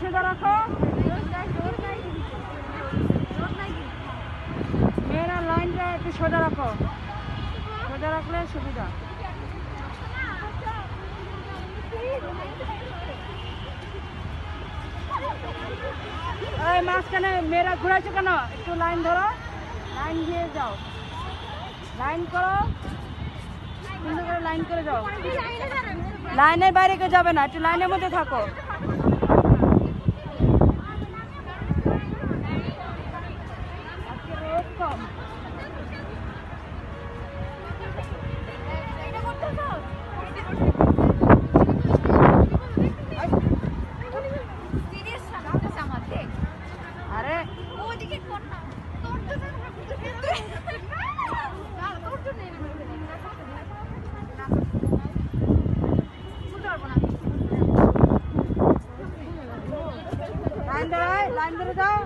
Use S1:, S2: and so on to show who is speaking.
S1: সোজা রাখো। মেয়েরা লাইনটা একটু সোজা রাখো, সোজা রাখলে সুবিধা। এই মাঝখানে মেয়েরা ঘুরাইছো কেন? একটু লাইন ধরো, লাইন দিয়ে যাও, লাইন করো, সুন্দর করে লাইন করে যাও। লাইনের বাইরে কেউ যাবে না, একটু লাইনের মধ্যে থাকো। আজকে রোদ কম। আরে লাইন ধরে যাও।